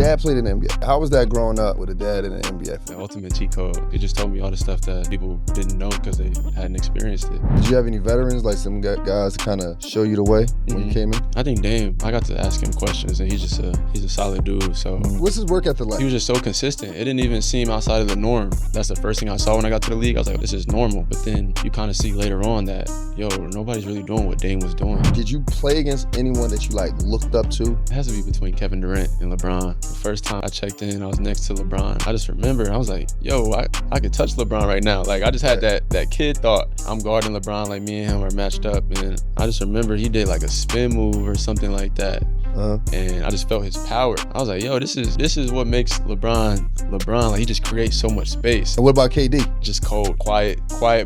dad played in the NBA. How was that growing up with a dad in the NBA? The ultimate cheat code. It just told me all the stuff that people didn't know because they hadn't experienced it. Did you have any veterans, like some guys to kind of show you the way when you came in? I think Dame, I got to ask him questions, and he's a solid dude. So what's his work ethic like? He was just so consistent. It didn't even seem outside of the norm. That's the first thing I saw when I got to the league. I was like, this is normal. But then you kind of see later on that, yo, nobody's really doing what Dame was doing. Did you play against anyone that you like looked up to? It has to be between Kevin Durant and LeBron. The first time I checked in, I was next to LeBron. I just remember, I was like, yo, I could touch LeBron right now. Like, I just had that kid thought, I'm guarding LeBron, like me and him are matched up. And I just remember he did like a spin move or something like that. And I just felt his power. I was like, yo, this is what makes LeBron. Like, he just creates so much space. And what about KD? Just cold, quiet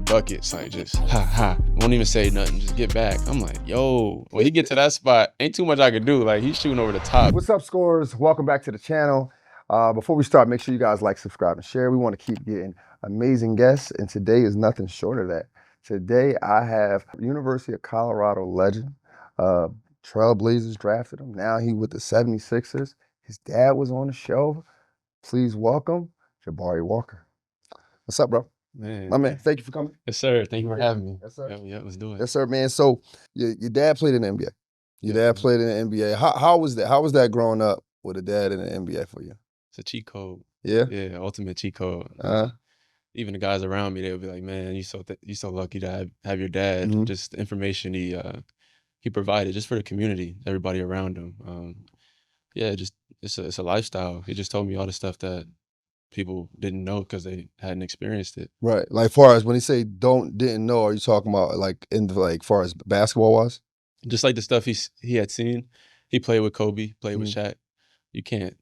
buckets. Like, just won't even say nothing, just get back. I'm like, yo, when he get to that spot, ain't too much I could do. Like, he's shooting over the top. What's up, scorers? Welcome back to the channel. Before we start, make sure you guys like, subscribe, and share. We want to keep getting amazing guests, and today is nothing short of that. Today I have University of Colorado legend, Trailblazers drafted him. Now he with the 76ers. His dad was on the show. Please welcome Jabari Walker. What's up, bro? Man. My man, thank you for coming. Yes, sir. Thank you for having me. Yes, sir. Yeah, let's do it. Yes, sir, man. So your dad played in the NBA. Your dad played in the NBA. How was that? How was that growing up with a dad in the NBA for you? It's a cheat code. Yeah? Yeah, ultimate cheat code. Even the guys around me, they would be like, man, you so lucky to have your dad. Just the information he provided just for the community, everybody around him. Yeah, just it's a lifestyle. He just told me all the stuff that people didn't know because they hadn't experienced it. Right. Like, far as when he say didn't know, are you talking about like far as basketball wise? Just like the stuff he had seen. He played with Kobe, played with Shaq. You can't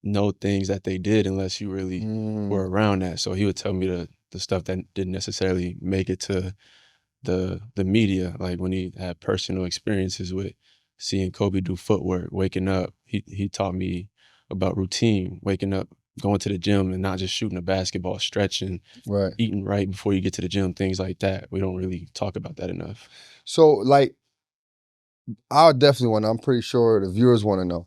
know things that they did unless you really were around that. So he would tell me the stuff that didn't necessarily make it to the media, like when he had personal experiences with seeing Kobe do footwork, waking up. He taught me about routine, waking up, going to the gym and not just shooting a basketball, stretching, eating right before you get to the gym, things like that. We don't really talk about that enough. So, like, I definitely want to, I'm pretty sure the viewers want to know,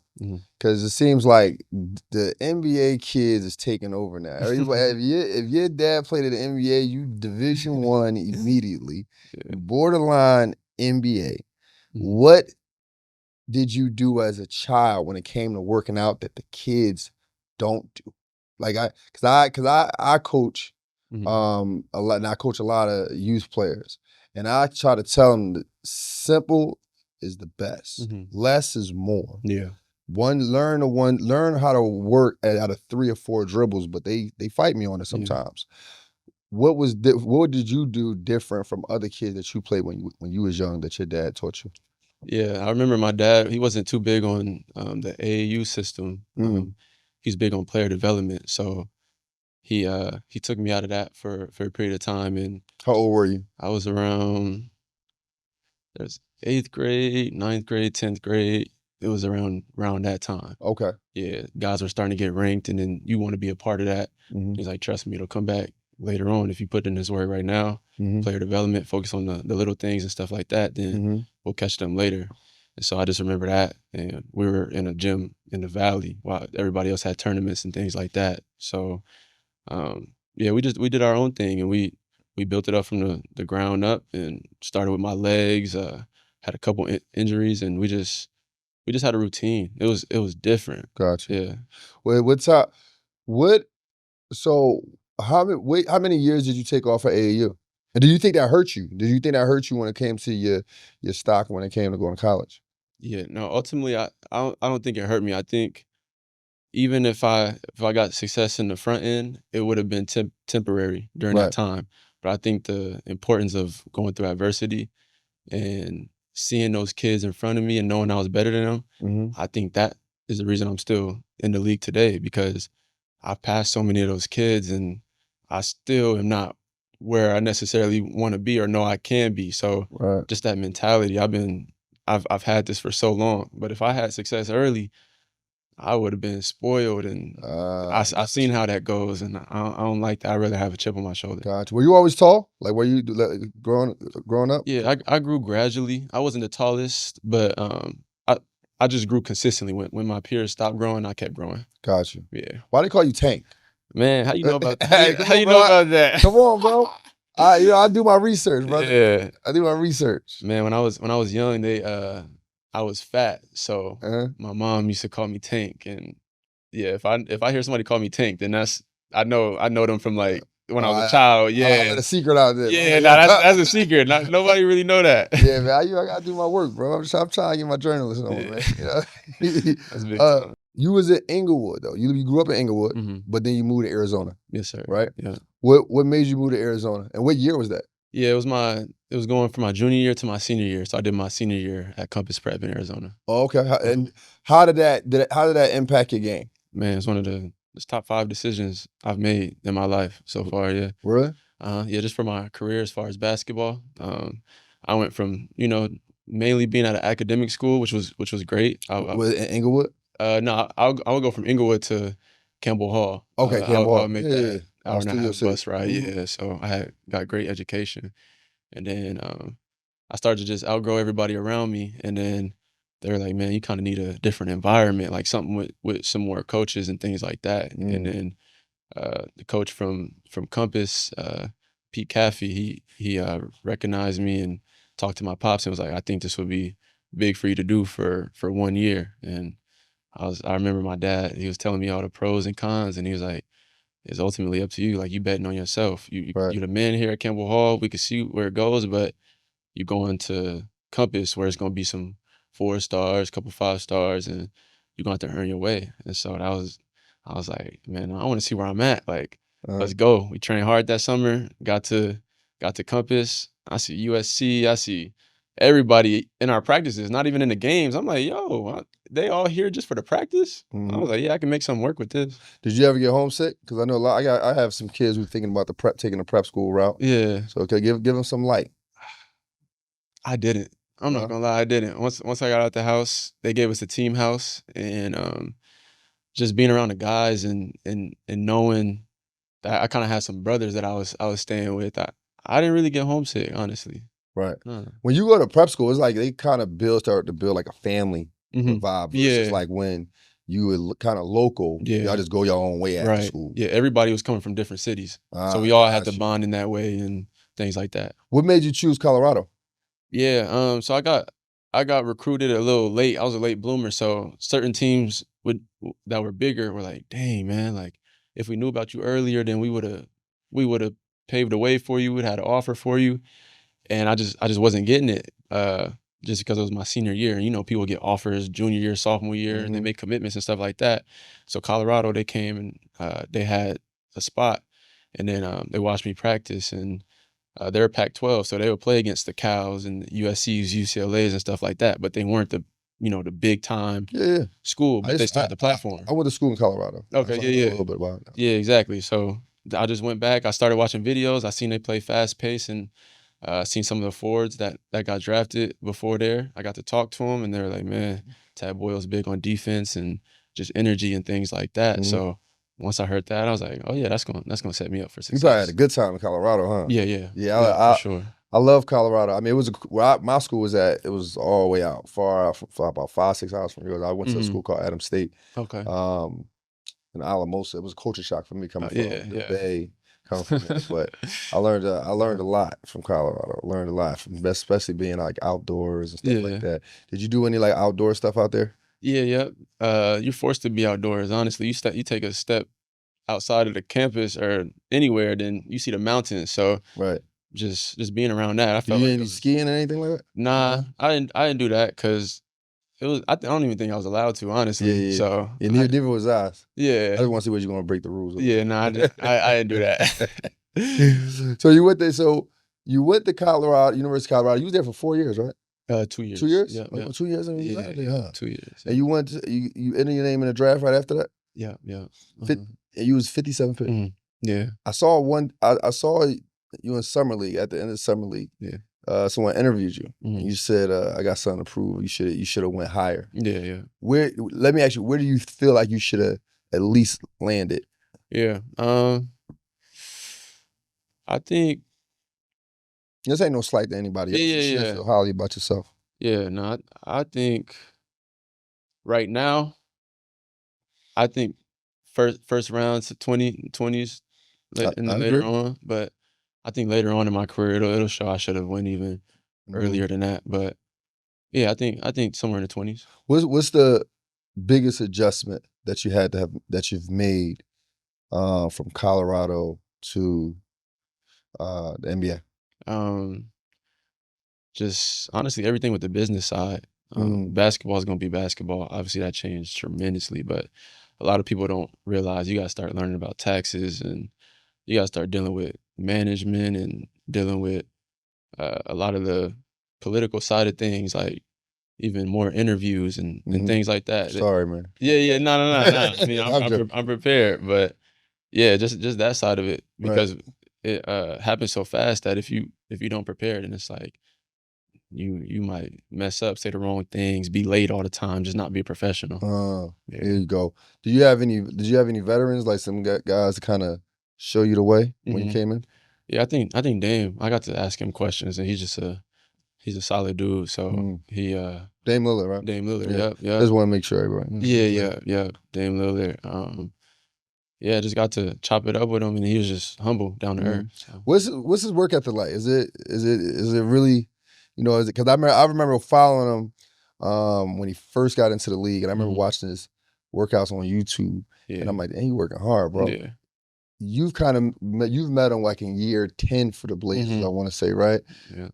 because it seems like the NBA kids is taking over now. If your dad played in the NBA, you Division I immediately, borderline NBA. What did you do as a child when it came to working out that the kids don't do? Like, I coach a lot, and I coach a lot of youth players, and I try to tell them that simple is the best. Less is more. Yeah. Learn how to work out of 3 or 4 dribbles, but they fight me on it sometimes. What did you do different from other kids that you played when you was young that your dad taught you? Yeah, I remember my dad, he wasn't too big on the AAU system. He's big on player development. So he took me out of that for a period of time. And how old were you? I was around, there's 8th grade, 9th grade, 10th grade. It was around that time. Okay. Yeah, guys were starting to get ranked, and then you want to be a part of that. He's like, trust me, it'll come back later on if you put in this work right now. Player development, focus on the little things and stuff like that, then we'll catch them later. And so I just remember that, and we were in a gym in the Valley while everybody else had tournaments and things like that. So yeah, we did our own thing, and we built it up from the ground up and started with my legs, had a couple injuries, and we just had a routine. It was different. Gotcha. Yeah. Well, so how many years did you take off of AAU? And do you think that hurt you? Did you think that hurt you when it came to your stock when it came to going to college? Yeah, no, ultimately I don't think it hurt me. I think even if I got success in the front end, it would have been temporary during that time. But I think the importance of going through adversity and seeing those kids in front of me and knowing I was better than them, I think that is the reason I'm still in the league today, because I passed so many of those kids and I still am not where I necessarily want to be or know I can be. So just that mentality, I've had this for so long. But if I had success early, I would have been spoiled, and I've seen how that goes, and I don't like that. I'd rather have a chip on my shoulder. Gotcha. Were you always tall? Like, were you growing up? Yeah, I grew gradually. I wasn't the tallest, but I I just grew consistently. When my peers stopped growing, I kept growing. Got you. Yeah. Why they call you Tank? Man, how you know about that? Hey, How you know about that? Come on, bro. I do my research, brother. Yeah. I do my research. Man, when I was young, I was fat, so my mom used to call me Tank, and yeah, if I hear somebody call me Tank, then I know them from like when I was a child. I Yeah, let a secret out there. yeah, that's a secret. Nobody really know that. Yeah, man, I gotta do my work, bro. I'm trying to get my journalism on, man. You know? That's big time. You was in Inglewood though. You grew up in Inglewood, but then you moved to Arizona. Yes, sir. Right? Yeah. What made you move to Arizona, and what year was that? Yeah, it was going from my junior year to my senior year. So I did my senior year at Compass Prep in Arizona. Oh, okay. And how did that impact your game? Man, it's one of the top 5 decisions I've made in my life so far. Yeah. Really? Yeah, just for my career as far as basketball. I went from mainly being at an academic school, which was great. Was it in Inglewood? No, I would go from Inglewood to Campbell Hall. Okay, Campbell Hall. I would make that hour and a half City. bus ride. Yeah, so I got great education, and then I started to just outgrow everybody around me, and then they were like, "Man, you kind of need a different environment, like something with some more coaches and things like that." And then the coach from Compass, Pete Caffey, he recognized me and talked to my pops and was like, "I think this would be big for you to do for 1 year." And I remember my dad, he was telling me all the pros and cons, and he was like, "It's ultimately up to you. Like, you betting on yourself. You're the man here at Campbell Hall. We can see where it goes, but you going to Compass where it's gonna be some 4 stars, couple 5 stars, and you're gonna have to earn your way." And so I was like, "Man, I want to see where I'm at. Like, let's go." We trained hard that summer. Got to Compass. I see USC. I see everybody in our practices, not even in the games. I'm like, "Yo, they all here just for the practice?" I was like, "Yeah, I can make something work with this." Did you ever get homesick? Because I know a lot. I have some kids who are thinking about taking the prep school route. Yeah. So okay, give them some light. I didn't. I'm not gonna lie, I didn't. Once I got out the house, they gave us a team house, and just being around the guys and knowing that I kind of had some brothers that I was staying with, I didn't really get homesick, honestly. Right. When you go to prep school, it's like they kind of start to build like a family vibe. Versus like when you were kind of local, y'all just go your own way after school. Yeah, everybody was coming from different cities, so we all had to bond in that way and things like that. What made you choose Colorado? Yeah, so I got recruited a little late. I was a late bloomer, so certain teams that were bigger were like, "Dang, man, like if we knew about you earlier, then we would have paved the way for you. We'd had an offer for you." And I just wasn't getting it just because it was my senior year. And people get offers junior year, sophomore year, and they make commitments and stuff like that. So Colorado, they came and they had a spot, and then they watched me practice, and they're Pac-12, so they would play against the Cows and the USC's, UCLA's, and stuff like that. But they weren't the the big time school, but they still had the platform. I went to school in Colorado. Okay, a little bit about it. Yeah, exactly. So I just went back. I started watching videos. I seen they play fast pace, and seen some of the forwards that got drafted before there. I got to talk to them, and they were like, "Man, Tad Boyle's big on defense and just energy and things like that." So once I heard that, I was like, "Oh yeah, that's gonna set me up for success." You probably had a good time in Colorado, huh? Yeah, for sure. I love Colorado. I mean, it was where my school was at. It was all the way out, far out, about 5-6 hours from yours. I went to a school called Adams State. Okay. In Alamosa. It was a culture shock for me coming from the Bay. Coming from there. But I learned a lot from Colorado. I learned a lot, especially being like outdoors and stuff like that. Did you do any like outdoor stuff out there? Yeah. You're forced to be outdoors. Honestly, you take a step outside of the campus or anywhere, then you see the mountains. So just being around that, I felt like any skiing or anything like that. Nah, I didn't do that because it was. I don't even think I was allowed to, honestly. Yeah. So neither was I. Yeah. I just want to see where you're gonna break the rules. Yeah, no, I didn't do that. So you went there. So you went to Colorado, University of Colorado. You was there for 4 years, right? 2 years. 2 years? Yeah. 2 years. I mean, yeah. 2 years. And you went to, you entered your name in the draft right after that. Yeah. And you was 57 pick. Yeah. I saw you in summer league at the end of the summer league. Yeah. Someone interviewed you. You said, "I got something to prove. You should have went higher." Yeah. Let me ask you, where do you feel like you should have at least landed? Yeah. I think this ain't no slight to anybody else. You should feel highly about yourself. Yeah. No, I think Right now, I think first rounds to 20s in the I later agree. on, but I think later on in my career it'll show I should have went even Mhm. earlier than that. But yeah, I think somewhere in the 20s. What's the biggest adjustment that you had to have that you've made from Colorado to the NBA? Um, just honestly everything with the business side. Mm, Basketball is gonna be basketball. Obviously that changed tremendously, but a lot of people don't realize you gotta start learning about taxes and you gotta start dealing with management and dealing with a lot of the political side of things, like even more interviews and mhm. things like that. Sorry, man. Yeah, yeah, no, no, no, no. I mean, I'm joking. I'm prepared, but yeah, just that side of it Right. because it happens so fast that if you don't prepare, then it's like you might mess up, say the wrong things, be late all the time, just not be a professional. Here Yeah. you go. Did you have any veterans, like some guys to kind of show you the way when you hmm came in? Yeah, I think Dame. I got to ask him questions, and he's a solid dude. So Mm. he Dame Lillard, right? Dame Lillard. Yeah. Yep, yep. Just want to make sure everybody. Yeah, yeah, yeah. Dame Lillard. Yeah, just got to chop it up with him, and he was just humble, down to earth. Mhm. So. What's his work ethic like? Is it really, is it because I remember following him when he first got into the league, and I remember Mhm. watching his workouts on YouTube, and Yeah, I'm like, dang, he working hard, bro. yeah. You've met him like in year 10 for the Blazers, I Mhm. want to say, right? Yeah,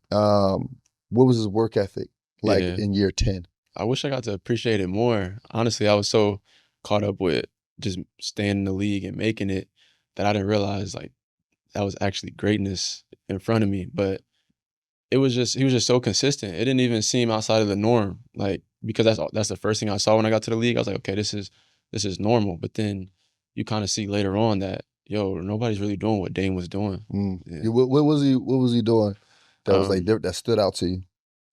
What was his work ethic like yeah. in year 10? I wish I got to appreciate it more. Honestly, I was so caught up with just staying in the league and making it that I didn't realize, like, that was actually greatness in front of me, but it was just he was just so consistent. It didn't even seem outside of the norm, like, because that's the first thing I saw when I got to the league. I was like, "Okay, this is normal." But then you kinda see later on that, yo, nobody's really doing what Dame was doing. Yeah. What was he doing that was like Um, that stood out to you?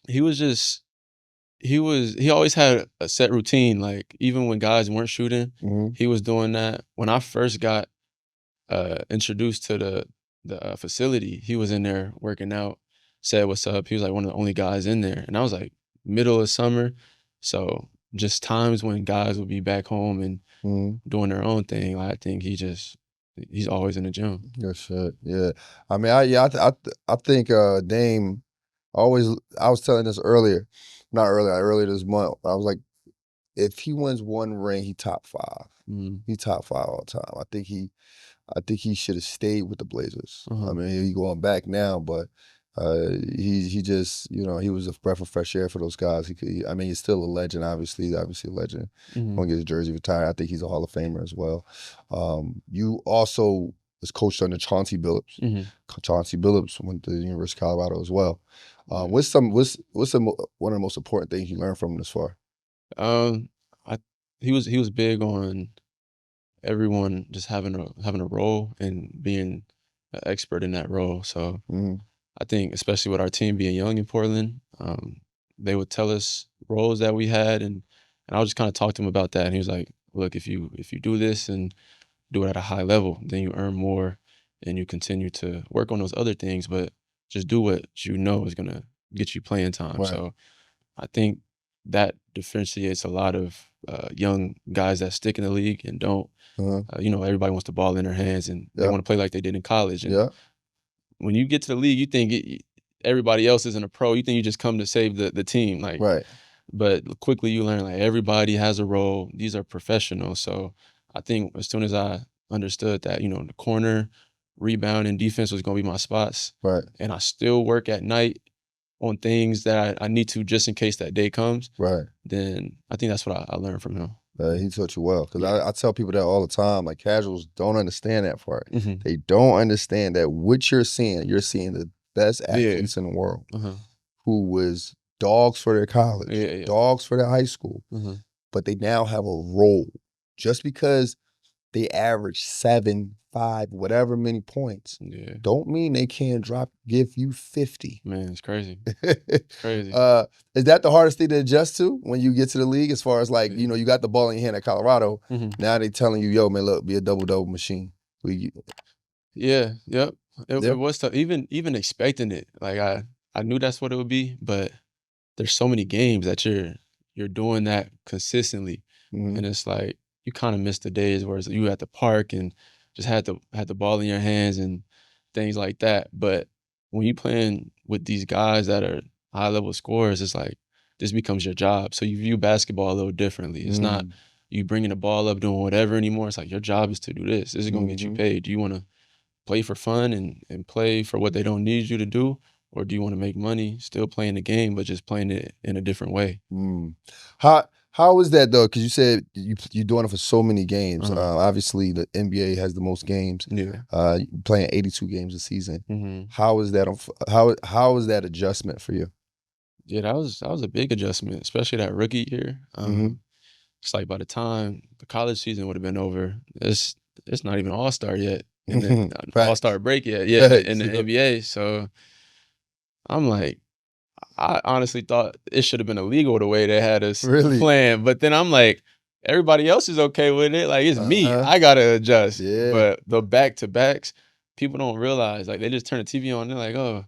he was just he always had a set routine, like, even when guys weren't shooting, Hmm. he was doing that. When I first got, introduced to the facility, he was in there working out, said, "What's up?" He was, like, one of the only guys in there, and I was, like, middle of summer, so just times when guys would be back home and Hmm. doing their own thing, like, I think he's always in the gym. Good shit. Yeah. I mean, I think Dame always. I was telling this earlier, not earlier, earlier this month. I was like, if he wins one ring, he top five. Mhm. He top five all the time. I think he should have stayed with the Blazers. I Uh-huh. mean, he going back now, but he just he was a breath of fresh air for those guys. I mean, he's still a legend. Obviously a legend. Mhm. Gonna get his jersey retired. I think he's a Hall of Famer as well. You also was coached under Chauncey Billups. Mhm. Chauncey Billups went to the University of Colorado as well. Yeah. One of the most important things you learned from him this far? Um, I he was big on everyone just having a role and being an expert in that role. So Mm-hmm. I think especially with our team being young in Portland, they would tell us roles that we had and I would just kind of talk to him about that. And he was like, look, if you do this and do it at a high level, then you earn more and you continue to work on those other things, but just do what you know is gonna get you playing time. Right. So I think that differentiates a lot of young guys that stick in the league and don't. Uh-huh. Everybody wants the ball in their hands and they Yeah. want to play like they did in college. And Yeah. when you get to the league, you think everybody else isn't a pro. You think you just come to save the team, like. Right. But quickly you learn like everybody has a role. These are professionals. So I think as soon as I understood that, the corner, rebound, and defense was going to be my spots, Right. and I still work at night on things that I need to just in case that day comes, Right. then I think that's what I learned from him. He taught you well because Yeah. I tell people that all the time. Like casuals don't understand that part. Mhm. They don't understand that what you're seeing. You're seeing the best Yeah. athletes in the world Uh-huh. who was dogs for their college, Yeah, yeah. dogs for their high school, Uh-huh. but they now have a role. Just because they average 7, 5, whatever many points, Yeah. don't mean they can't give you 50. Man, it's crazy. Crazy. Is that the hardest thing to adjust to when you get to the league? As far as like, Yeah. you got the ball in your hand at Colorado. Mhm. Now they telling you, yo, man, look, be a double-double machine. We, Yeah, yep. It yeah, was tough. Even expecting it, like I knew that's what it would be, but there's so many games that you're doing that consistently, Mhm. and it's like you kind of miss the days where you at the park and just had the ball in your hands and things like that. But when you playing with these guys that are high level scorers, it's like this becomes your job. So you view basketball a little differently. It's not you bringing the ball up doing whatever anymore. It's like your job is to do this. This is gonna get you paid. Do you want to play for fun and play for what they don't need you to do? Or do you want to make money still playing the game, but just playing it in a different way? How is that though? Because you said you're doing it for so many games. Uh-huh. Obviously, the NBA has the most games. Yeah. Playing 82 games a season. Mm-hmm. How is that? How is that adjustment for you? Yeah, that was a big adjustment, especially that rookie year. It's like by the time the college season would have been over, it's not even All-Star yet, and then All-Star break yet, in the NBA. So I'm like, I honestly thought it should have been illegal the way they had us Really? playing, but then I'm like, everybody else is okay with it. Like it's me, Uh-huh. I gotta adjust. Yeah. But the back-to-backs, people don't realize. Like they just turn the TV on, they're like, oh,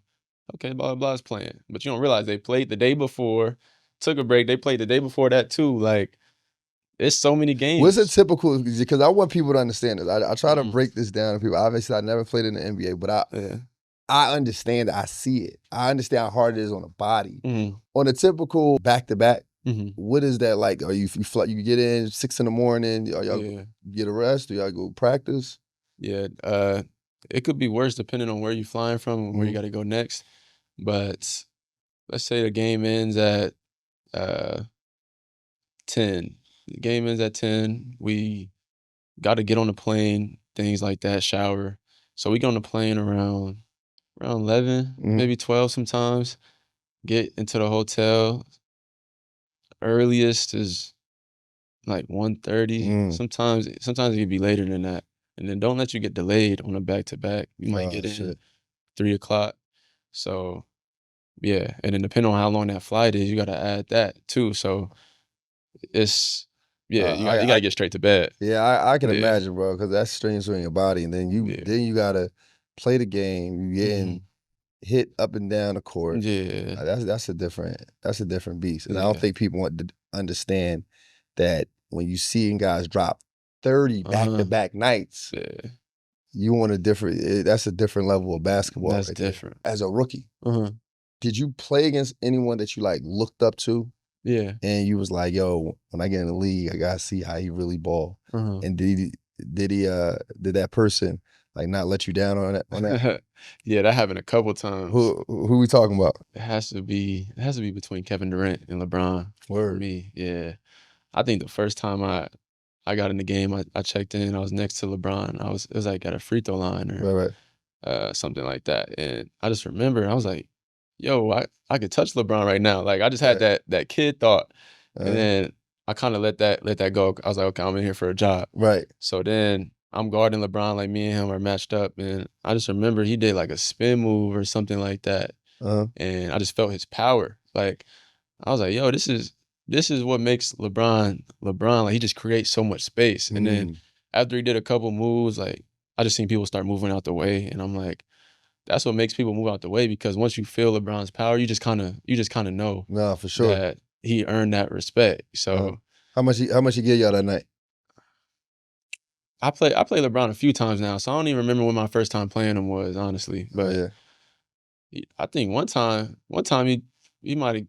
okay, blah blah blah is playing, but you don't realize they played the day before, took a break, they played the day before that too. Like it's so many What's a games. typical? Because I want people to understand this. I try to Mhm. break this down to people. Obviously, I never played in the NBA, but Yeah. I understand it. I see it. I understand how hard it is on the body. Mhm. On a typical back-to-back, Mhm. what is that like? Are you get in 6 in the morning? Are y'all Yeah. get a rest? Do y'all go practice? Yeah. It could be worse depending on where you're flying from and where you got to go next. But let's say the game ends at uh 10. The game ends at 10. We got to get on the plane, things like that, shower. So we get on the plane around 11, maybe 12 sometimes. Get into the hotel. Earliest is like 1:30. Sometimes it could be later than that. And then don't let you get delayed on a back to back. You might Oh get in shit. 3 o'clock. So yeah, and then depending on how long that flight is, you gotta add that too. So it's yeah, you gotta get straight to bed. Yeah, I can Yeah, imagine, bro, because that's strains on your body, and then yeah. you gotta play the game. You getting Mhm. hit up and down the court. Yeah, That's a different beast, and I don't yeah. think people want to understand that when you seeing guys drop 30 back to Uh-huh. back nights, Yeah, you want a different. That's a different level of basketball that's right there. different. As a rookie, Uh-huh. did you play against anyone that you like looked up to, Yeah. and you was like, "Yo, when I get in the league, I gotta see how he really ball." Uh-huh. And did that person like not let you down on that? Yeah, that happened a couple times. Who we talking about? It has to be between Kevin Durant and LeBron for Word. me. Yeah. I think the first time I got in the game, I checked in, I was next to LeBron. It was like at a free throw line or Right, right. something like that. And I just remember I was like, yo, I could touch LeBron right now. Like I just had Right. that kid thought. And Uh, then I kind of let that go. I was like, okay, I'm in here for a job. right. So then I'm guarding LeBron, like me and him are matched up. And I just remember he did like a spin move or something like that. Uh, And I just felt his power. Like I was like, yo, this is what makes LeBron. Like he just creates so much space. And then mm, after he did a couple moves, like I just seen people start moving out the way. And I'm like, that's what makes people move out the way because once you feel LeBron's power, you just kinda know nah, for sure. that he earned that respect. Uh, So how much he give y'all that night? I played LeBron a few times now, so I don't even remember when my first time playing him was, honestly. Oh But yeah. I think one time he might have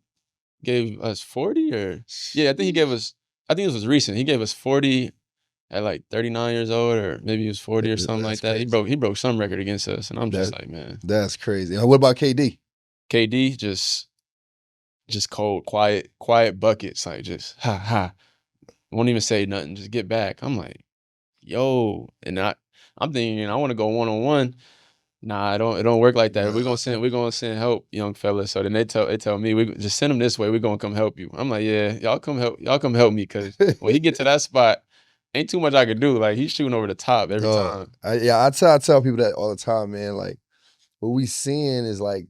gave us 40 or yeah, I think he gave Sheesh. us I think this was recent. He gave us 40 at like 39 years old, or maybe he was 40 or something like That's that. He crazy. broke he broke some record against us, and I'm just That like, man, that's crazy. What about KD? KD just cold, quiet buckets, like just ha ha. Won't even say nothing, just get back. I'm like, yo, and I'm thinking I want to go one on one. Nah, it don't work like that. We're gonna send help, young fella. So then they tell me we just send him this way. We're gonna come help you. I'm like, yeah, y'all come help me because when he get to that spot, ain't too much I could do. Like he's shooting over the top every Dog. time. I tell people that all the time, man. Like what we seeing is like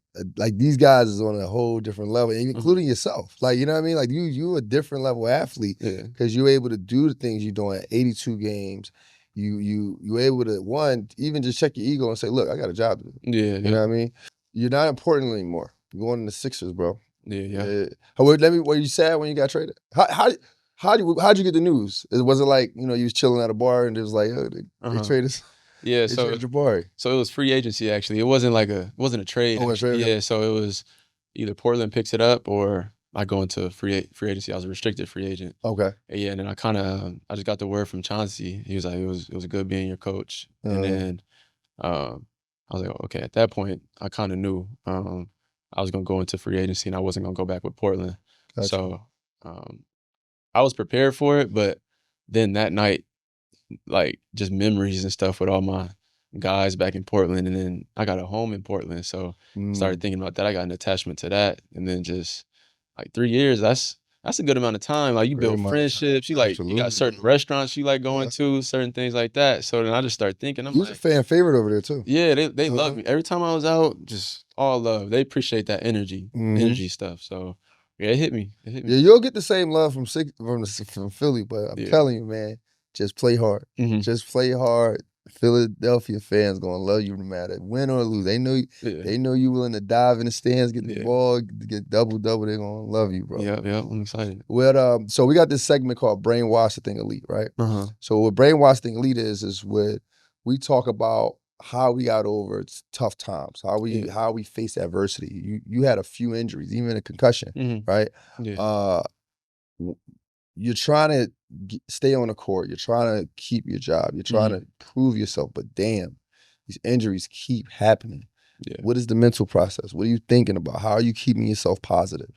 these guys is on a whole different level, Mhm. including yourself. Like you know what I mean? Like you a different level athlete Yeah, because you're able to do the things you're doing at 82 games. You able to one even just check your ego and say, look, I got a job to do. yeah, You know yeah. what I mean? You're not important anymore. You're going to the Sixers, bro. Yeah. Were you sad when you got traded? How'd you get the news? Was it like, you was chilling at a bar and it was like, oh, they traded us? Yeah, They traded Jabari. So it was free agency actually. It wasn't a trade. Oh, a trade, okay. Yeah, so it was either Portland picks it up or I go into free agency. I was a restricted free agent. Okay. Yeah, and then I just got the word from Chauncey. He was like, it was good being your coach. And then I was like, okay, at that point, I kind of knew I was gonna go into free agency and I wasn't gonna go back with Portland. Gotcha. So I was prepared for it, but then that night, like just memories and stuff with all my guys back in Portland, and then I got a home in Portland, so started thinking about that. I got an attachment to that, and then just like 3 years, that's a good amount of time. Like you build friendships, you got certain restaurants you like going to, certain things like that. So then I just started thinking, I'm like, a fan favorite over there too. Yeah, they love me. Every time I was out, just all love. They appreciate that energy stuff. So yeah, it hit me. Yeah, you'll get the same love from Philly, but I'm telling you, man, just play hard. Just play hard. Philadelphia fans gonna love you no matter win or lose. They know you willing to dive in the stands, get the ball, get double. They're gonna love you, bro. Yeah, I'm excited. Well, so we got this segment called Brainwash the Thing Elite, right? So what Brainwash the Thing Elite is where we talk about how we got over tough times, how we face adversity. You had a few injuries, even a concussion, right? Yeah. You're trying to stay on the court. You're trying to keep your job. You're trying to prove yourself. But damn, these injuries keep happening. Yeah. What is the mental process? What are you thinking about? How are you keeping yourself positive?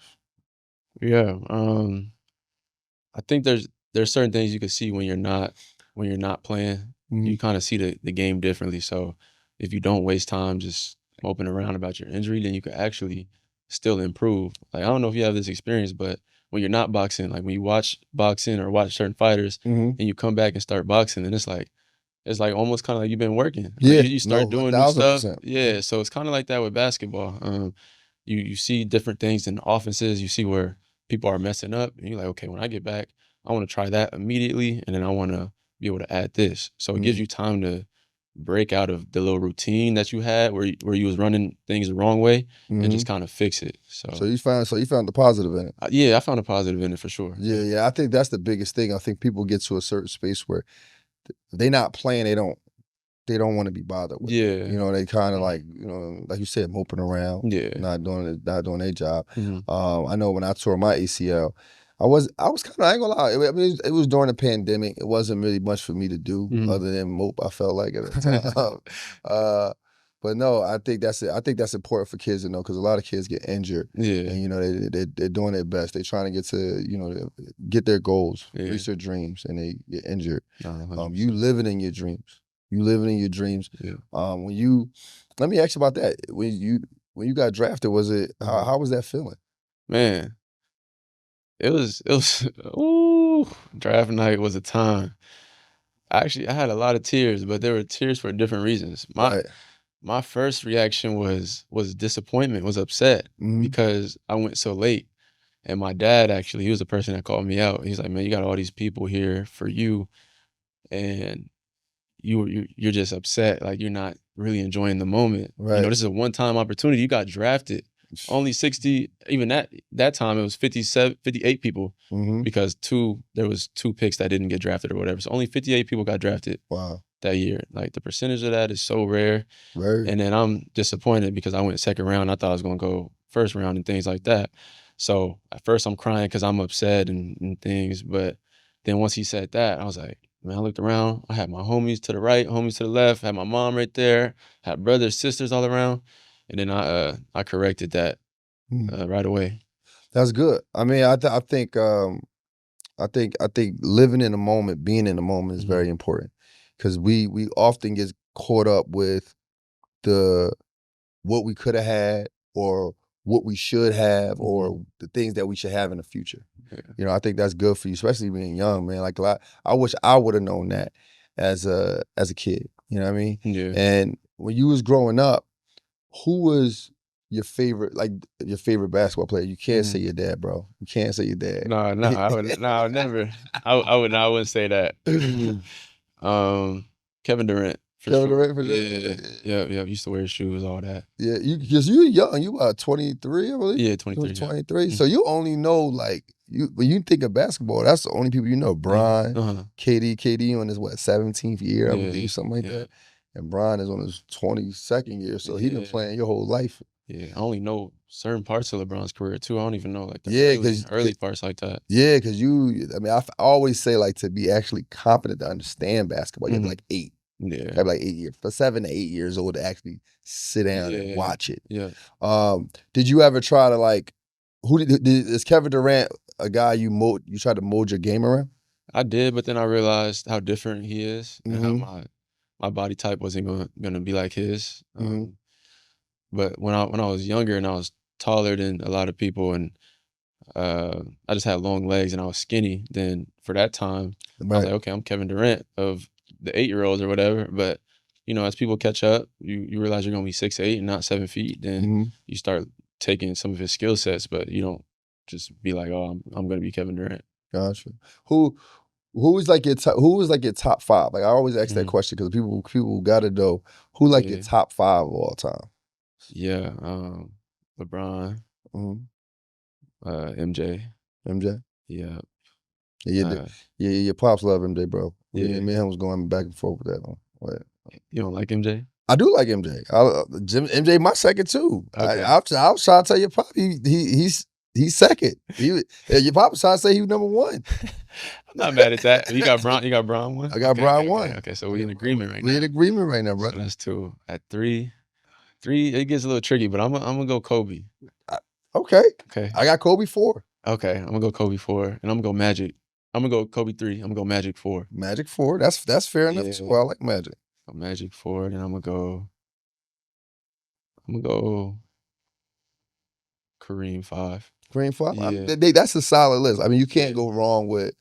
Yeah. I think there's certain things you can see when you're not playing. You kind of see the game differently. So if you don't waste time just moping around about your injury, then you can actually still improve. Like I don't know if you have this experience, but when you're not boxing, like when you watch boxing or watch certain fighters and you come back and start boxing, then it's like almost kind of like you've been working. Yeah, like you start doing new stuff. Yeah, so it's kind of like that with basketball. You see different things in offenses. You see where people are messing up, and you're like, okay, when I get back, I want to try that immediately, and then I want to be able to add this. So it gives you time to break out of the little routine that you had where you was running things the wrong way and just kind of fix it. So you found the positive in it. Yeah, I found a positive in it for sure. Yeah. I think that's the biggest thing. I think people get to a certain space where they not playing, they don't want to be bothered with. Yeah. They kind of like, like you said, moping around. Yeah. Not doing their job. I know when I tore my ACL, I was kind of, I ain't gonna lie. I mean, it was during the pandemic. It wasn't really much for me to do other than mope. I felt like at the time. But no, I think that's it. I think that's important for kids to know because a lot of kids get injured. Yeah. And they're doing their best. They're trying to get to get their goals, reach their dreams, and they get injured. You living in your dreams. You living in your dreams. Yeah. Let me ask you about that. When you got drafted, was it how was that feeling? Man, it was draft night was a time. I had a lot of tears, but there were tears for different reasons. My first reaction was disappointment, was upset because I went so late. And my dad actually, he was the person that called me out. He's like, man, you got all these people here for you, and you're just upset, like you're not really enjoying the moment. Right. This is a one-time opportunity. You got drafted. Only 60, even that time it was 58 people because there was 2 picks that didn't get drafted or whatever. So only 58 people got drafted. Wow. That year. Like the percentage of that is so rare. Right. And then I'm disappointed because I went second round. I thought I was gonna go first round and things like that. So at first I'm crying because I'm upset and things. But then once he said that, I was like, man, I looked around. I had my homies to the right, homies to the left, had my mom right there, had brothers, sisters all around. And then I corrected that right away. That's good. I mean, I think living in the moment, being in the moment is very important because we often get caught up with what we could have had or what we should have or the things that we should have in the future. Yeah. I think that's good for you, especially being young, man. Like I wish I would have known that as a kid. You know what I mean? Yeah. And when you was growing up, who was your favorite basketball player? You can't say your dad, bro. You can't say your dad. No, I would never. I wouldn't say that. Kevin Durant For Kevin sure. Durant for Yeah. sure. Yeah. Used to wear his shoes, all that. Yeah, because you young, you about 23, I believe. Yeah, 23. 23. Yeah. So you only know like when you think of basketball, that's the only people you know. Bron, KD on his 17th year, I believe, something like that. And Bron is on his 22nd year, so he been playing your whole life. Yeah, I only know certain parts of LeBron's career too. I don't even know like the early parts like that. Yeah, because I always say like to be actually competent to understand basketball, you have like 8. Yeah. Have like 8 years, for 7 to 8 years old to actually sit down and watch it. Yeah. Did you ever try to like? Is Kevin Durant a guy you tried to mold your game around? I did, but then I realized how different he is and how my body type wasn't gonna be like his. But when I was younger and I was taller than a lot of people and I just had long legs and I was skinny, then for that time I was like, okay, I'm Kevin Durant of the 8-year-olds or whatever. But as people catch up, you realize you're gonna be 6'8" and not 7 feet. Then you start taking some of his skill sets, but you don't just be like, oh, I'm gonna be Kevin Durant. Gotcha. Who was like your top 5? Like I always ask that question because people got to know who like your top 5 of all time. Yeah, LeBron, MJ. MJ. Yeah. Your pops love MJ, bro. Yeah, me and him was going back and forth with that one. What? You don't like MJ? I do like MJ. MJ my second too. Okay. I was trying to tell your pop he's second. Your pop was trying to say he was number 1. I'm not mad at that. You got Bron 1? I got Bron 1. Okay, so we in agreement right now. We in agreement right now, bro. So that's 2. At 3, it gets a little tricky, but I'm gonna go Kobe. Okay. Okay. I got Kobe 4. Okay, I'm gonna go Kobe 4, and I'm gonna go Magic. I'm gonna go Kobe 3. I'm gonna go Magic 4. Magic 4. That's fair enough too. I like Magic. Magic 4, and I'm gonna go Kareem 5. Kareem 5? Yeah. That's a solid list. I mean, you can't go wrong with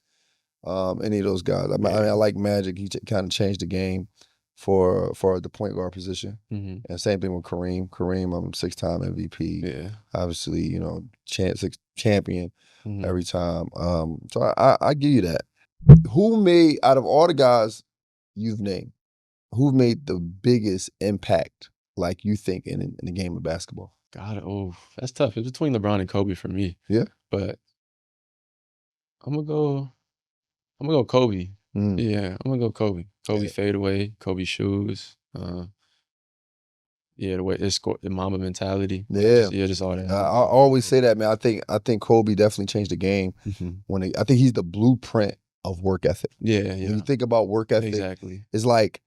any of those guys. I mean, I like Magic. He kind of changed the game for the point guard position. And same thing with Kareem. Kareem, 6-time MVP. Yeah. Obviously, champion every time. So I give you that. Who made, out of all the guys you've named, who made the biggest impact, like you think, in the game of basketball? God, that's tough. It's between LeBron and Kobe for me. Yeah. But I'm gonna go Kobe. Yeah, I'm gonna go Kobe. Kobe fadeaway, Kobe shoes. The way the Mamba mentality. Yeah. Just all that. I always say that, man. I think Kobe definitely changed the game I think he's the blueprint of work ethic. Yeah. When you think about work ethic, exactly, it's like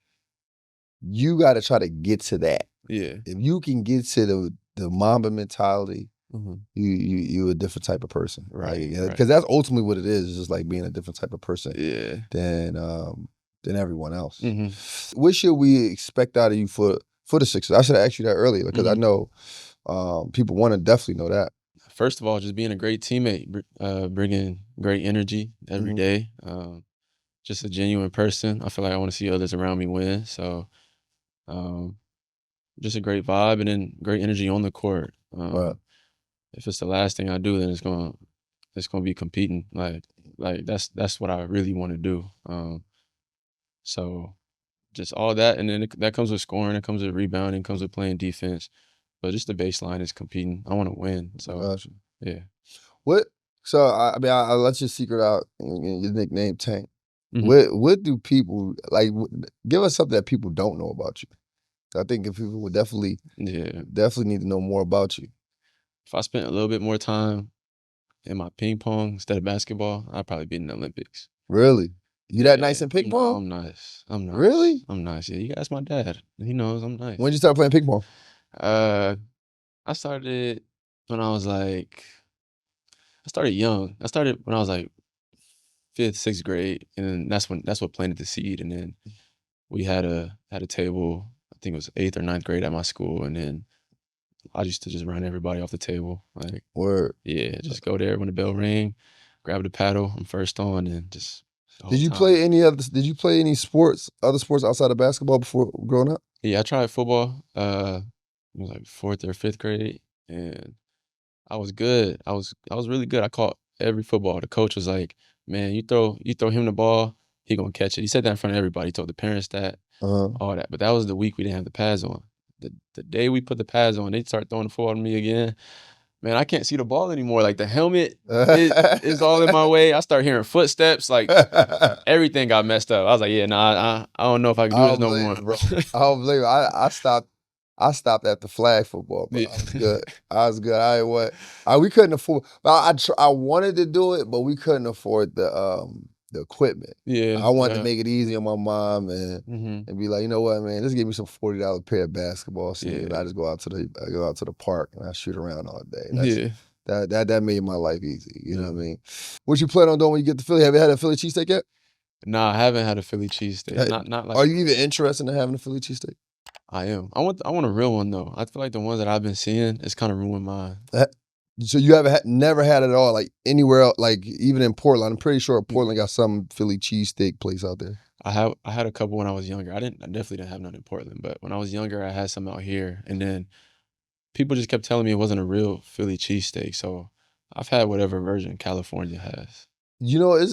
you got to try to get to that. Yeah. If you can get to the Mamba mentality, you're a different type of person, right? Because that's ultimately what it is. It's just like being a different type of person, than everyone else. What should we expect out of you for the Sixers? I should have asked you that earlier because I know people want to definitely know that. First of all, just being a great teammate, bringing great energy every day. Just a genuine person. I feel like I want to see others around me win. So, just a great vibe and then great energy on the court. If it's the last thing I do, then it's gonna be competing. Like that's what I really want to do. So just all that, and then that comes with scoring, it comes with rebounding, it comes with playing defense. But just the baseline is competing. I want to win. So yeah. What? So I mean, I'll let your secret out. Your nickname Tank. What do people like? Give us something that people don't know about you. I think if people would definitely need to know more about you. If I spent a little bit more time in my ping pong instead of basketball, I'd probably be in the Olympics. Really? You that nice in ping pong? I'm nice. Really? I'm nice. Yeah, you guys, my dad. He knows I'm nice. When did you start playing ping pong? I started when I was like, I started young. I started when I was like 5th, 6th grade, and that's what planted the seed. And then we had a table. I think it was 8th or 9th grade at my school, and then I used to just run everybody off the table. Like, word. Yeah, just go there when the bell ring, grab the paddle. I'm first on, and just. Did you play any other sports outside of basketball before growing up? Yeah, I tried football. It was like 4th or 5th grade, and I was good. I was really good. I caught every football. The coach was like, "Man, you throw him the ball, he gonna catch it. He said that in front of everybody. He told the parents that, all that. But that was the week we didn't have the pads on. The day we put the pads on, they start throwing the football at me again. Man, I can't see the ball anymore. Like the helmet is all in my way. I start hearing footsteps. Like everything got messed up. I was like, yeah, nah, I don't know if I can do this no more. Bro. I don't believe it. I stopped at the flag football, bro. Yeah. I was good. I was good. I what we couldn't afford. I wanted to do it, but we couldn't afford the equipment. Yeah, I wanted to make it easy on my mom and be like, you know what, man, just give me some $40 pair of basketball shoes, and I just go out to the park and I shoot around all day. That made my life easy. You know what I mean? What you plan on doing when you get to Philly? Have you had a Philly cheesesteak yet? Nah, I haven't had a Philly cheesesteak. Not like. Are you even interested in having a Philly cheesesteak? I am. I want a real one though. I feel like the ones that I've been seeing, it's kind of ruined mine. So you never had it at all, like anywhere else, like even in Portland? I'm pretty sure Portland got some Philly cheesesteak place out there. I had a couple when I was younger. I definitely didn't have none in Portland, but when I was younger, I had some out here, and then people just kept telling me it wasn't a real Philly cheesesteak. So I've had whatever version California has. You know,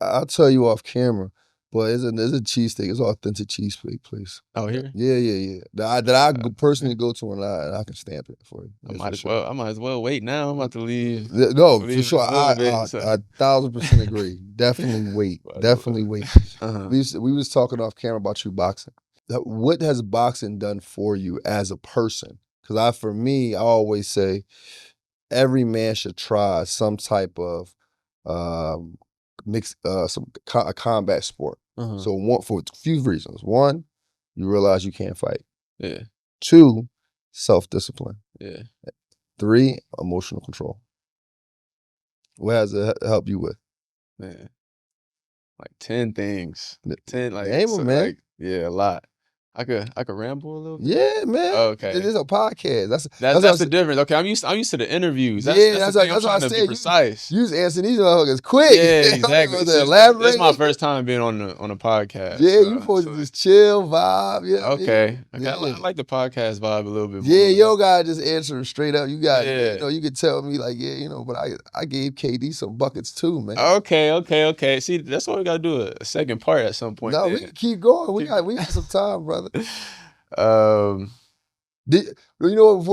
I'll tell you off camera, but it's a cheesesteak. It's an authentic cheesesteak place. Oh, here? Yeah. That I personally go to, and I can stamp it for you. I might as well wait now. I'm about to leave. No, for sure. I 1,000% agree. Definitely wait. Definitely wait. We was talking off camera about you boxing. What has boxing done for you as a person? Because for me, I always say every man should try some type of a combat sport. So for a few reasons. One, you realize you can't fight. Yeah. 2, self-discipline. Yeah. 3, emotional control. What has it helped you with? Man, like 10 things. 10, like, name them, man. Like, yeah, a lot. I could ramble a little bit. Yeah, man. Okay. It is a podcast. That's the difference. Okay, I'm used to the interviews. That's what I said. Precise. You was answering these motherfuckers quick. Yeah, exactly. This is my first time being on a podcast. Yeah, you supposed to just chill, vibe. Yeah. Okay. I like the podcast vibe a little bit more. Yeah, yo gotta just answer straight up. You got, you could tell me like, but I gave KD some buckets too, man. Okay. See, that's why we gotta do a second part at some point. No, we can keep going. We got some time, brother. Before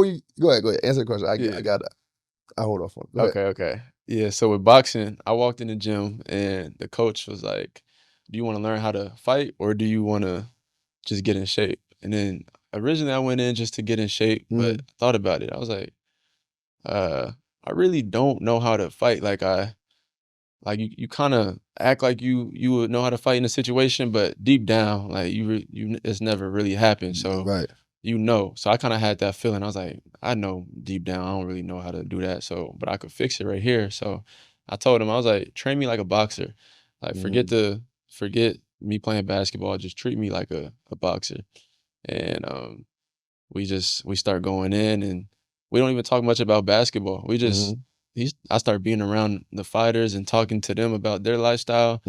you go ahead, answer the question. I hold off on it. Okay. Yeah, so with boxing, I walked in the gym and the coach was like, do you want to learn how to fight or do you want to just get in shape? And then originally I went in just to get in shape, but I thought about it. I was like, I really don't know how to fight. Like you kind of act like you would know how to fight in a situation, but deep down, like it's never really happened. So so I kind of had that feeling. I was like, I know deep down, I don't really know how to do that. So, but I could fix it right here. So I told him, I was like, train me like a boxer. Like forget me playing basketball. Just treat me like a boxer. And we start going in, and we don't even talk much about basketball. We just I start being around the fighters and talking to them about their lifestyle,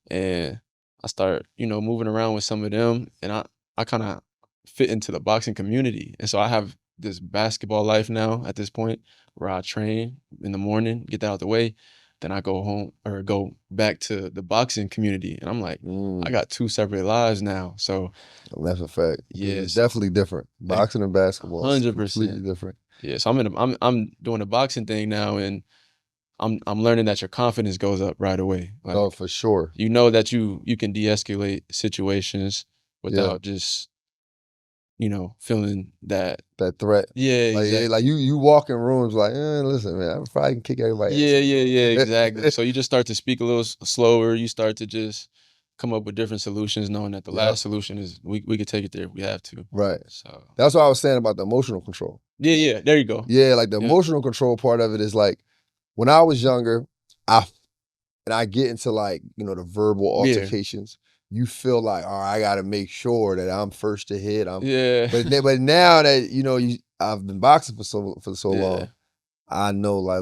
and I start moving around with some of them, and I kind of fit into the boxing community, and so I have this basketball life now at this point where I train in the morning, get that out the way, then I go home or go back to the boxing community, and I'm like, I got 2 separate lives now. So that's a fact. Yeah, it's definitely different. Boxing and basketball, 100% completely different. Yeah, so I'm doing the boxing thing now, and I'm learning that your confidence goes up right away. Like, for sure. You know that you can de-escalate situations without just feeling that threat. Yeah, like, exactly. Like you walk in rooms like, listen, man, I probably can kick everybody. Yeah, exactly. So you just start to speak a little slower. You start to just come up with different solutions, knowing that the last solution is we could take it there if we have to. Right. So that's what I was saying about the emotional control. Yeah, there you go. Yeah, like the emotional control part of it is like, when I was younger, I get into like, the verbal altercations. You feel like, all right, I got to make sure that I'm first to hit. But now that I've been boxing for so long, I know like,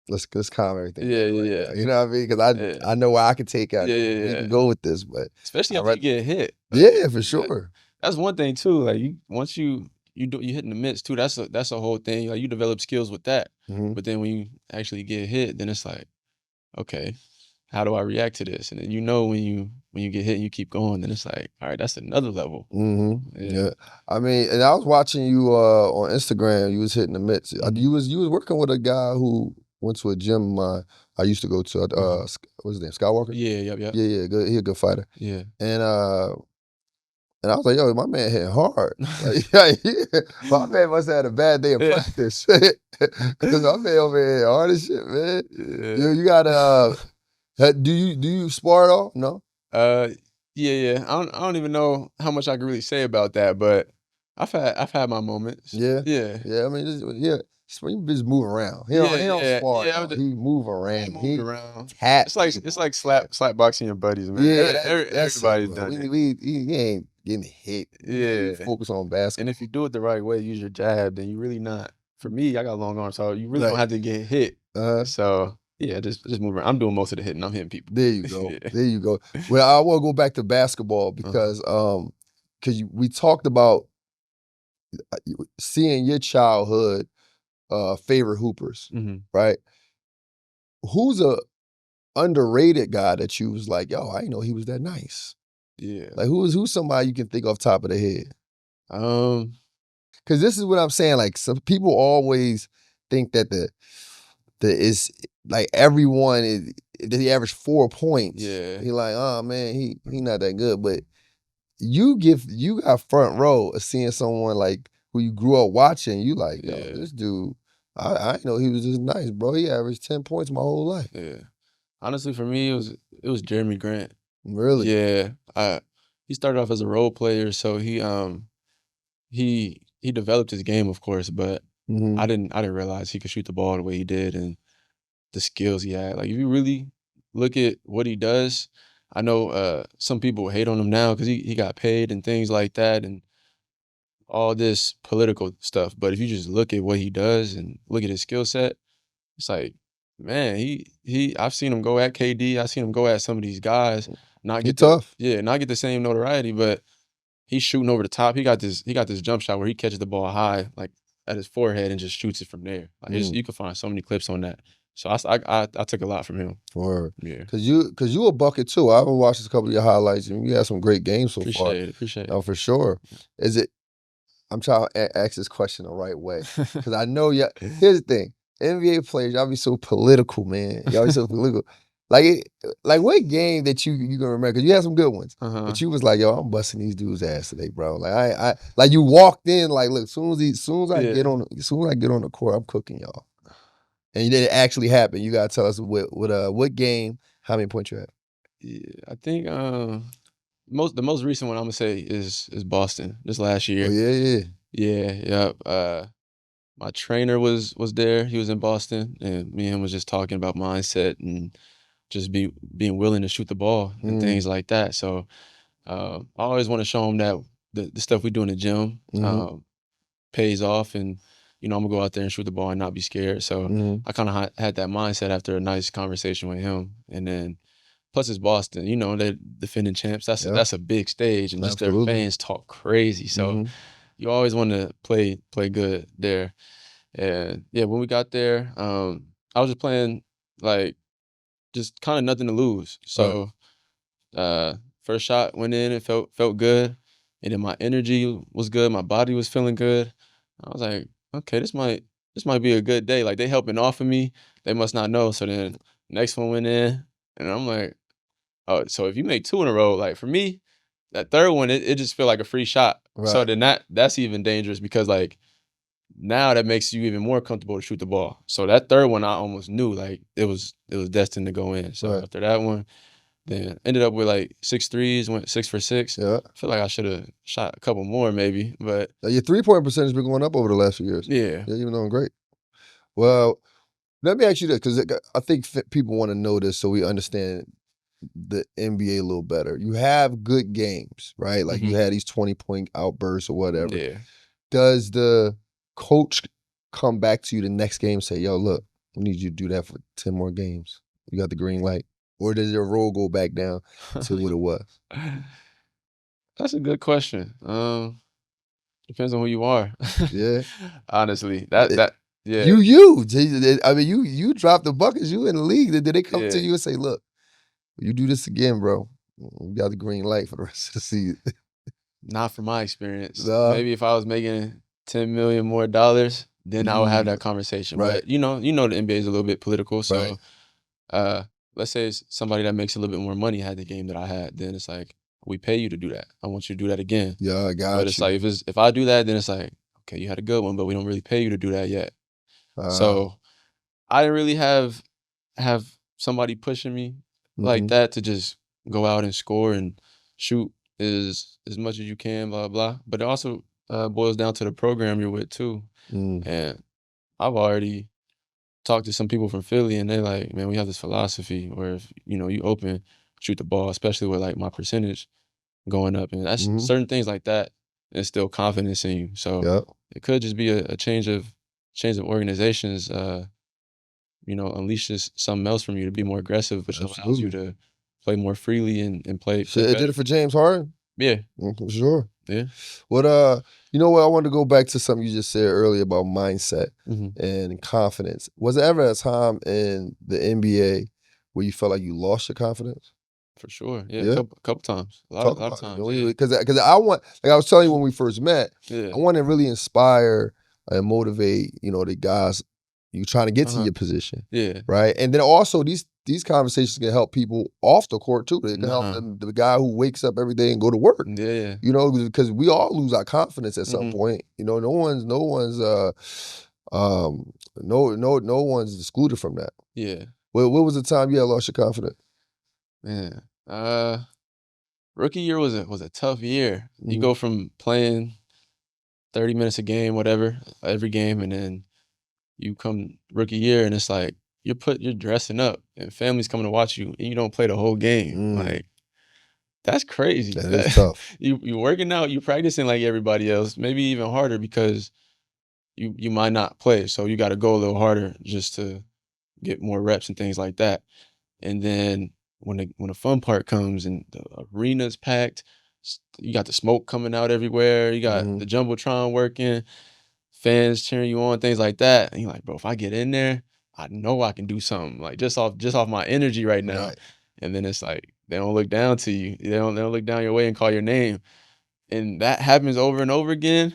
let's calm everything. Yeah. You know what I mean? Because I know where I can take out. You can go with this, but especially after you get hit. Yeah, for sure. That's one thing too. Like once you hit in the mitts too. That's a whole thing. Like you develop skills with that. But then when you actually get hit, then it's like, okay, how do I react to this? And then when you get hit and you keep going, then it's like, all right, that's another level. Yeah. I mean, and I was watching you on Instagram. You was hitting the mitts. You was working with a guy who went to a gym I used to go to. What's his name? Skywalker. Yeah, Yeah. Good. He a good fighter. yeah. And I was like, yo, my man hitting hard. Like, my man must have had a bad day of practice. Because my man over here hard as shit, man. Yeah. You gotta do you spar at all? No? Yeah. I don't even know how much I can really say about that, but I've had my moments. Yeah. Yeah. Yeah, I mean, he just move around. He Yeah, don't yeah, spar. yeah. He move around. Moved around. Tap. It's like slap boxing your buddies, man. Yeah, that's Everybody's it, done it. he ain't getting hit. Yeah. Focus on basketball. And if you do it the right way, use your jab, then you really not. For me, I got long arms, so you really don't have to get hit. So yeah, just move around. I'm doing most of the hitting. I'm hitting people. There you go. There you go. Well, I want to go back to basketball because we talked about seeing your childhood favorite hoopers, right? Who's a underrated guy that you was like, yo, I didn't know he was that nice? Yeah. Like who's somebody you can think off top of the head? Because this is what I'm saying. Like some people always think that the is like everyone is he averaged 4 points. Yeah. He like, oh man, he not that good. But you got front row of seeing someone like who you grew up watching. You like, yo, this dude, I didn't know he was just nice, bro. He averaged 10 points my whole life. Yeah. Honestly, for me, it was Jeremy Grant. Really? Yeah. He started off as a role player, so he developed his game, of course, but I didn't realize he could shoot the ball the way he did and the skills he had. Like if you really look at what he does, I know some people hate on him now because he got paid and things like that and all this political stuff. But if you just look at what he does and look at his skill set, it's like, man, I've seen him go at KD. I've seen him go at some of these guys, not get tough. Not get the same notoriety, but he's shooting over the top. He got this jump shot where he catches the ball high, like at his forehead, and just shoots it from there. Like you can find so many clips on that. So I took a lot from him. Word. Yeah. Cause you a bucket too. I've watched a couple of your highlights and you had some great games so far. Appreciate it. Oh, for sure. I'm trying to ask this question the right way. Cause I know here's the thing. NBA players, y'all be so political, man. Y'all be so political. Like what game that you gonna remember? Cause you had some good ones. But you was like, yo, I'm busting these dudes' ass today, bro. Like I like you walked in like, look, soon as I get on the court, I'm cooking y'all. And it actually happened. You gotta tell us what game, how many points you had. Yeah, I think the most recent one I'm gonna say is Boston this last year. Oh yeah. My trainer was there. He was in Boston, and me and him was just talking about mindset and just being willing to shoot the ball and things like that. So I always want to show him that the stuff we do in the gym pays off, and I'm gonna go out there and shoot the ball and not be scared. So I kind of had that mindset after a nice conversation with him, and then plus it's Boston. They're defending champs. That's a big stage, and just their fans talk crazy. So you always want to play good there. And yeah, when we got there, I was just playing like just kind of nothing to lose. So first shot went in and felt good, and then my energy was good. My body was feeling good. I was like, okay, this might be a good day. Like they helping off of me. They must not know. So then next one went in, and I'm like, oh, so if you make 2 in a row, like for me, that third one it just feel like a free shot. Right. So then that's even dangerous because like now that makes you even more comfortable to shoot the ball. So that third one I almost knew like it was destined to go in. So after that one, then ended up with like 6 threes, went 6 for 6. Yeah. I feel like I should have shot a couple more maybe, but your 3-point percentage has been going up over the last few years. Yeah, you've been doing great. Well, let me ask you this, because I think people want to know this so we understand the NBA a little better. You have good games, right? Like you had these 20-point outbursts or whatever. Yeah. Does the coach come back to you the next game and say, yo, look, we need you to do that for 10 more games? You got the green light. Or does your role go back down to what it was? That's a good question. Depends on who you are. Yeah. Honestly, yeah. You. I mean, you dropped the buckets. You in the league. Did they come to you and say, look, You do this again, bro. You got the green light for the rest of the season. Not from my experience. Nah. Maybe if I was making $10 million more dollars, then I would have that conversation. Right. But you know, the NBA is a little bit political. So Right. let's say it's somebody that makes a little bit more money had the game that I had, then it's like, we pay you to do that. I want you to do that again. Yeah, I got But it's like if I do that, then it's like, okay, you had a good one, but we don't really pay you to do that yet. So I didn't really have somebody pushing me like that to just go out and score and shoot as much as you can, blah blah. But it also boils down to the program you're with too. And I've already talked to some people from Philly, and they're like, man, we have this philosophy where if you open, shoot the ball, especially with like my percentage going up, and that's certain things like that instill confidence in you. So it could just be a change of organizations. Unleashes something else from you to be more aggressive, which allows you to play more freely and play. It did it for James Harden. Yeah, for sure. Yeah. What you know what? I wanted to go back to something you just said earlier about mindset and confidence. Was there ever a time in the NBA where you felt like you lost your confidence? For sure. Yeah. A couple times. A lot of times. Because I want, like I was telling you when we first met, I want to really inspire and motivate, the guys you trying to get to your position. Yeah. Right. And then also these conversations can help people off the court too. They can help the guy who wakes up every day and go to work. Yeah. Because we all lose our confidence at some point. No one's excluded from that. Yeah. What was the time you had lost your confidence? Man. Rookie year was a tough year. You go from playing 30 minutes a game, whatever, every game, and then you come rookie year and it's like you're dressing up and family's coming to watch you and you don't play the whole game. Like, that's crazy. That is tough. You working out, you practicing like everybody else, maybe even harder because you might not play. So you got to go a little harder just to get more reps and things like that. And then when the fun part comes and the arena's packed, you got the smoke coming out everywhere, you got the Jumbotron working, fans cheering you on, things like that. And you're like, bro, if I get in there, I know I can do something. Like just off my energy right now. Right. And then it's like they don't look down to you. They don't look down your way and call your name. And that happens over and over again.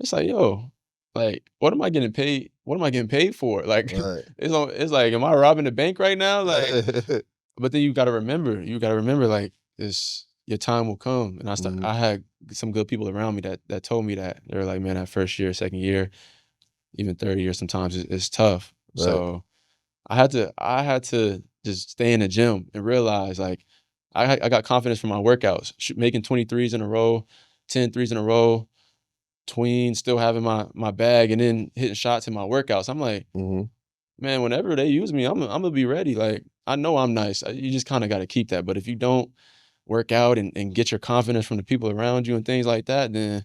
It's like, yo, like, what am I getting paid? What am I getting paid for? Like, it's like, am I robbing the bank right now? Like, but then you gotta remember, like, your time will come. And I had some good people around me that told me that. They were like, man, that first year, second year, even third year sometimes it's tough. Right. So I had to just stay in the gym and realize, like, I got confidence from my workouts, making 23s in a row, 10 threes in a row, tween, still having my bag, and then hitting shots in my workouts. I'm like, man, whenever they use me, I'm gonna be ready. Like, I know I'm nice. You just kind of got to keep that. But if you don't work out and get your confidence from the people around you and things like that, then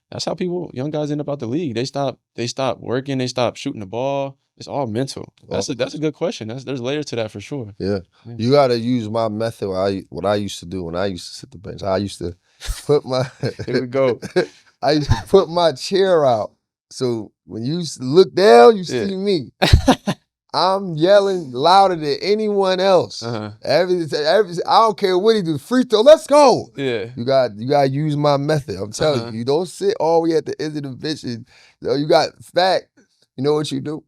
that's how young guys end up out the league. They stop working, they stop shooting the ball. It's all mental. That's a good question. There's layers to that for sure. Yeah. You got to use my method. What I used to do when I used to sit the bench. I used to put my here we go. I used to put my chair out. So when you look down, you see me. I'm yelling louder than anyone else. I don't care what he do. Free throw, let's go. Yeah. You got to use my method. I'm telling you. You don't sit all the way at the end of the bench. You got fact. You know what you do?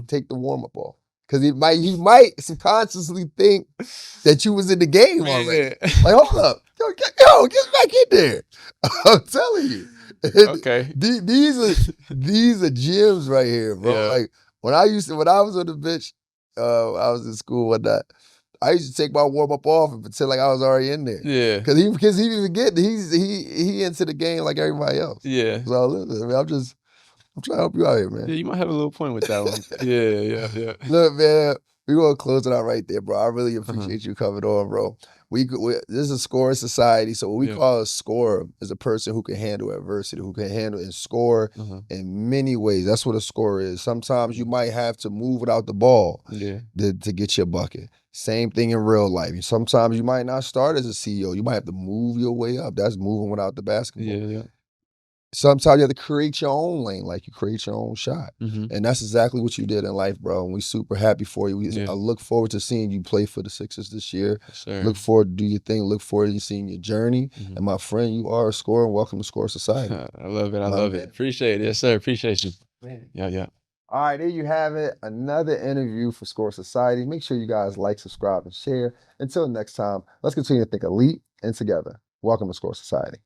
Take the warm up off. Because he might subconsciously think that you was in the game already. Like, hold up. Yo, get back in there. I'm telling you. Okay. These are gems right here, bro. Yeah. Like, when I was on the bench, I was in school one night. I used to take my warm up off and pretend like I was already in there. Yeah. Because he forget he into the game like everybody else. Yeah. So listen, I mean, I'm trying to help you out here, man. Yeah, you might have a little point with that one. Yeah. Look, man, we're gonna close it out right there, bro. I really appreciate you coming on, bro. This is a scorer society, so what we call a scorer is a person who can handle adversity, who can handle and score in many ways. That's what a scorer is. Sometimes you might have to move without the ball to get your bucket. Same thing in real life. Sometimes you might not start as a CEO. You might have to move your way up. That's moving without the basketball. Yeah. sometimes you have to create your own lane, like you create your own shot. Mhm. And that's exactly what you did in life, bro. And we super happy for you. Yeah. I look forward to seeing you play for the Sixers this year. Yes, sir. Look forward to do your thing. Look forward to seeing your journey. Mhm. And my friend, you are a scorer. Welcome to Score Society. I love it. I love it. Appreciate it. Yes, sir. Appreciate you. Man. Yeah, yeah. All right, there you have it. Another interview for Score Society. Make sure you guys like, subscribe, and share. Until next time, let's continue to think elite and together. Welcome to Score Society.